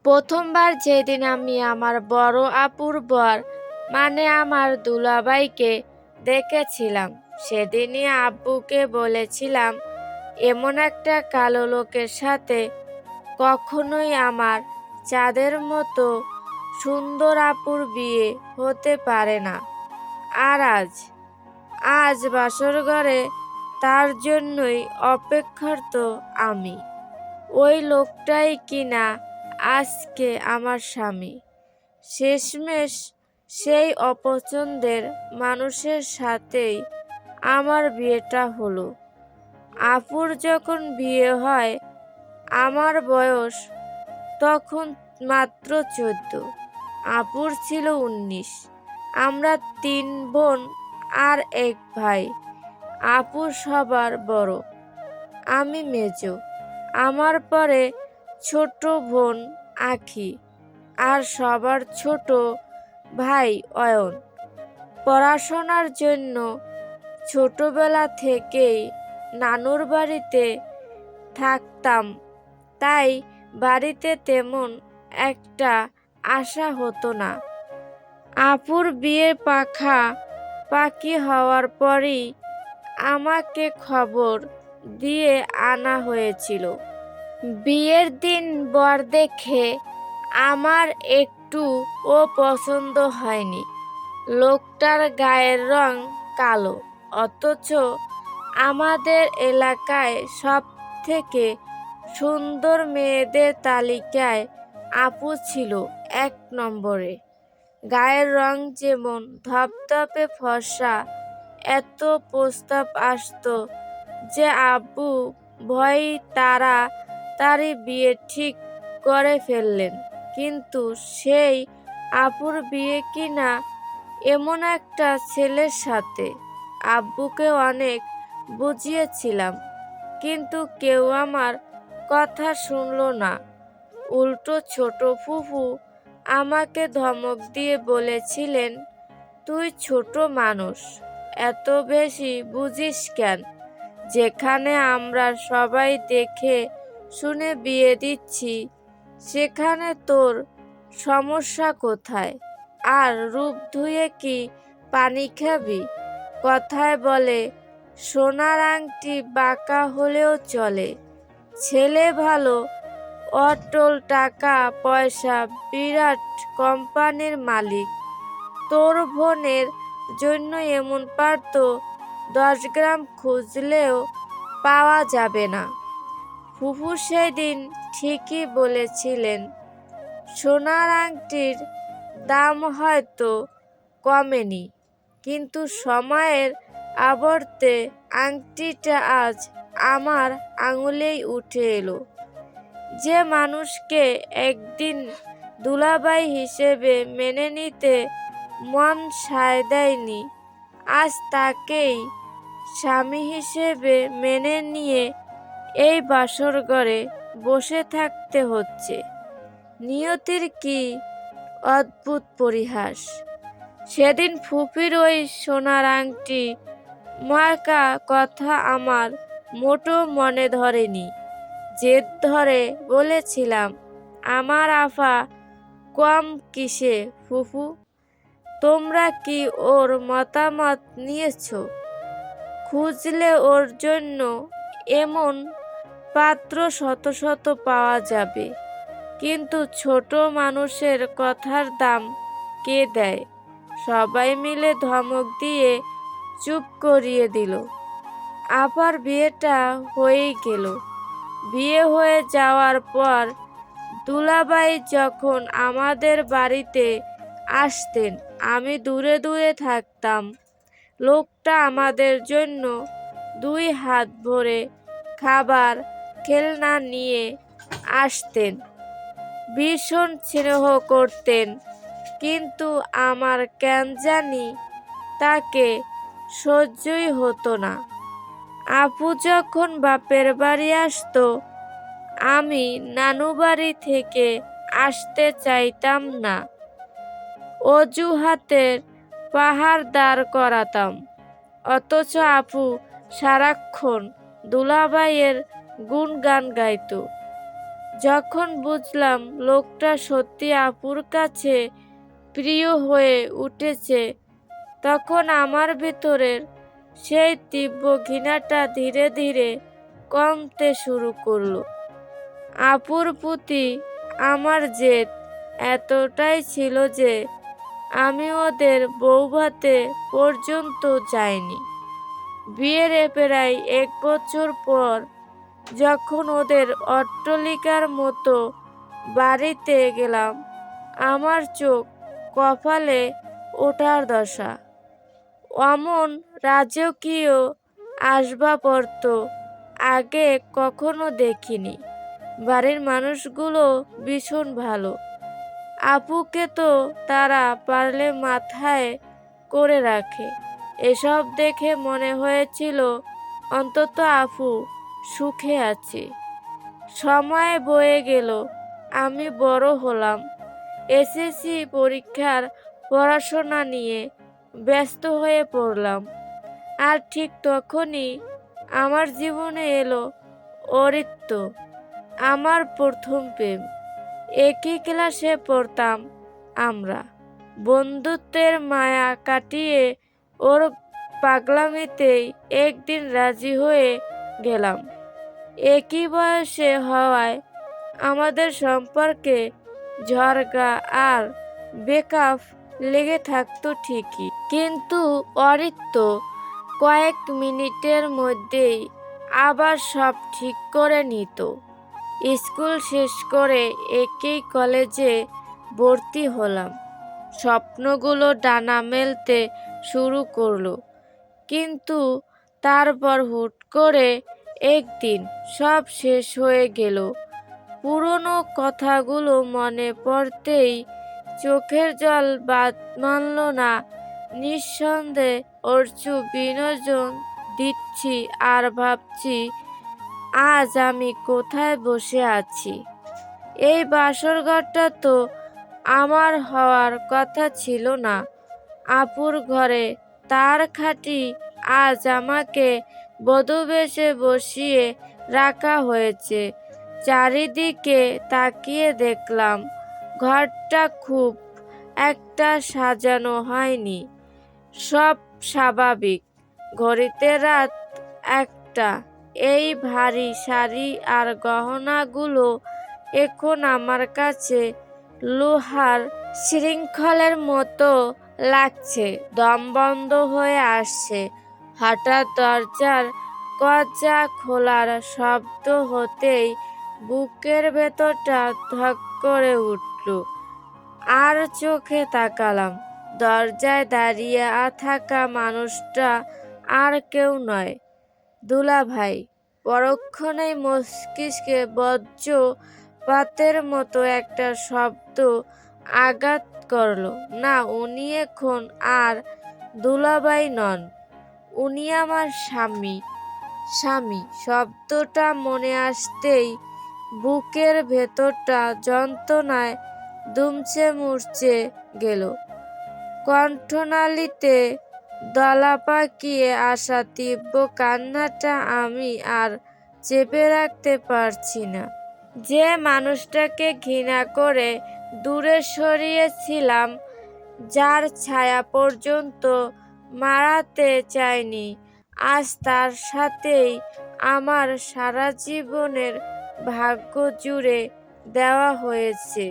প্রথমবার যেদিন আমি আমার বড় আপুর বর মানে আমার দুলাভাইকে দেখেছিলাম, সেদিনই আব্বুকে বলেছিলাম, এমন একটা কালো লোকের সাথে কখনোই আমার চাঁদের মতো সুন্দর আপুর বিয়ে হতে পারে না। আর আজ বাসর ঘরে তার জন্যই অপেক্ষারত আমি। ওই লোকটাই কিনা আজকে আমার স্বামী। শেষমেশ সেই অপছন্দের মানুষের সাথেই আমার বিয়েটা হলো। আপুর যখন বিয়ে হয় আমার বয়স তখন মাত্র 14, আপুর ছিল 19। আমরা 3 বোন আর 1 ভাই। আপু সবার বড়, আমি মেজো। আমার পরে ছোট বোন আখি আর সবার ছোট ভাই অয়ন। পড়াশোনার জন্য ছোটবেলা থেকেই নানুর বাড়িতে থাকতাম, তাই বাড়িতে তেমন একটা আসা হতো না। আপুর বিয়ে পাকাপাকি হওয়ার পরই আমাকে খবর দিয়ে আনা হয়েছিল। বিয়ের দিন বর দেখে আমার একটুও পছন্দ হয়নি। লোকটার গায়ের রং কালো, অথচ আমাদের এলাকায় সব থেকে সুন্দর মেয়েদের তালিকায় আপু ছিল 1 নম্বরে। গায়ের রং যেমন ধপধপে ফর্সা, এত প্রস্তাব আসতো যে আব্বু ভয়ে তাড়াতাড়ি বিয়ে ঠিক করে ফেললেন। কিন্তু সেই আপুর বিয়ে কিনা এমন একটা ছেলের সাথে। আব্বুকে অনেক বুঝিয়েছিলাম, কিন্তু কেউ আমার কথা শুনলো না। উল্টো ছোট ফুফু আমাকে ধমক দিয়ে বলেছিলেন, তুই ছোট মানুষ, এত বেশি বুঝিস কেন? যেখানে আমরা সবাই দেখে শুনে বিয়ে দিচ্ছি, সেখানে তোর সমস্যা কোথায়? আর রূপ ধুয়ে কি পানি খাবি? কথায় বলে, সোনার আংটি বাঁকা হলেও চলে। ছেলে ভালো, অটল টাকা পয়সা, বিরাট কোম্পানির মালিক। তোর বোনের জন্য এমন পাত্র 10 গ্রাম খুঁজলেও পাওয়া যাবে না। ফুফু সেদিন ঠিকই বলেছিলেন। সোনার আংটির দাম হয়তো কমেনি, কিন্তু সময়ের আবর্তে আংটিটা আজ আমার আঙুলেই উঠে এলো। যে মানুষকে একদিন দুলাভাই হিসেবে মেনে নিতে মন সায় দেয়নি, আজ তাকেই স্বামী হিসেবে মেনে নিয়ে এই বাসর ঘরে বসে থাকতে হচ্ছে। নিয়তির কি অদ্ভুত পরিহাস! সেদিন ফুপির ওই সোনার আংটি মার্কা কথা আমার মোটেও মনে ধরেনি। জেদ ধরে বলেছিলাম, আমার আফা কম কিসে ফুফু? তোমরা কি ওর মতামত নিয়েছো? খুঁজলে ওর জন্য এমন পাত্র শত শত পাওয়া যাবে, কিন্তু ছোট মানুষের কথার দাম কে দেয়? সবাই মিলে ধমক দিয়ে চুপ করিয়ে দিল। আবার বিয়েটা হয়েই গেল। বিয়ে হয়ে যাওয়ার পর দুলাভাই যখন আমাদের বাড়িতে আসতেন, আমি দূরে দূরে থাকতাম। লোকটা আমাদের জন্য 2 হাত ভরে খাবার খেলনা নিয়ে আসতেন। ভীষণ স্নেহ করতেন, কিন্তু আমার কেন জানি তাকে সহ্যই হতো না। আপু যখন বাপের বাড়ি আসতো, আমি নানু বাড়ি থেকে আসতে চাইতাম না। অজুহাতের পাহাড় দাঁড় করাতাম, অথচ আপু সারাক্ষণ দুলাভাইয়ের গুণগান গাইতো। যখন বুঝলাম লোকটা সত্যি আপুর কাছে প্রিয় হয়ে উঠেছে, তখন আমার ভেতরের সেই তীব্র ঘৃণাটা ধীরে ধীরে কমতে শুরু করলো। আপুর প্রতি আমার জেদ এতটাই ছিল যে আমি ওদের বৌভাতে পর্যন্ত যাইনি। বিয়ের প্রায় 1 বছর পর যখন ওদের অট্টালিকার মতো বাড়িতে গেলাম, আমার চোখ কপালে ওঠার দশা। অমন রাজকীয় আসবাবপত্র আগে কখনো দেখিনি। বাড়ির মানুষগুলো ভীষণ ভালো। আপুকে তো তারা পারলে মাথায় করে রাখে। এসব দেখে মনে হয়েছিল অন্তত আপু সুখে আছে। সময় বয়ে গেল, আমি বড় হলাম। এসএসসি পরীক্ষার পড়াশোনা নিয়ে ব্যস্ত হয়ে পড়লাম। আর ঠিক তখনই আমার জীবনে এলো অরিত্র, আমার প্রথম প্রেম। একই ক্লাসে পড়তাম আমরা। বন্ধুত্বের মায়া কাটিয়ে ওর পাগলামিতেই একদিন রাজি হয়ে গেলাম। একই বয়সে হওয়ায় আমাদের সম্পর্কে ঝগড়া আর ব্রেকআপ লেগে থাকতো ঠিকই, কিন্তু অরিত্র কয়েক মিনিটের মধ্যেই আবার সব ঠিক করে নিত। স্কুল শেষ করে একই কলেজে ভর্তি হলাম। স্বপ্নগুলো ডানা মেলতে শুরু করলো, কিন্তু তারপর হুট করে একদিন সব শেষ হয়ে গেল। পুরনো কথাগুলো মনে পড়তেই চোখের জল বাদ মানল না। নিঃসন্দেহে অর্জু বিনোদন দিচ্ছি আর ভাবছি আজ আমি কোথায় বসে আছি। এই বাসরঘরটা তো আমার হওয়ার কথা ছিল না। আপুর ঘরে তার খাটি আজ আমাকে বধূ বেশে বসিয়ে রাখা হয়েছে। চারিদিকে তাকিয়ে দেখলাম ঘরটা খুব একটা সাজানো হয়নি। সব স্বাভাবিক। ঘড়িতে রাত 1টা। এই ভারী শাড়ি আর গহনাগুলো এখন আমার কাছে লোহার শৃঙ্খলের মতো লাগছে। দম বন্ধ হয়ে আসছে। হঠাৎ দরজার কর্জা খোলার শব্দ হতেই বুকের ভেতরটা ধক করে উঠল। আর চোখে তাকালাম। দরজায় দাঁড়িয়ে থাকা মানুষটা আর কেউ নয়, দুলাভাই। পরক্ষণেই মস্তিষ্কে বজ্রপাতের মতো একটা শব্দ আঘাত করল। না, উনি এখন আর দুলাভাই নন, উনি আমার স্বামী। স্বামী শব্দটা মনে আসতেই বুকের ভেতরটা যন্ত্রণায় দুমড়ে মুচড়ে গেল। কণ্ঠনালীতে দলা পাকিয়ে আসা তীব্র কান্নাটা আমি আর চেপে রাখতে পারছি না। যে মানুষটাকে ঘৃণা করে দূরে সরিয়েছিলাম, যার ছায়া পর্যন্ত মাড়াতে চাইনি, আজ তার সাথেই আমার সারা জীবনের ভাগ্য জুড়ে দেওয়া হয়েছে।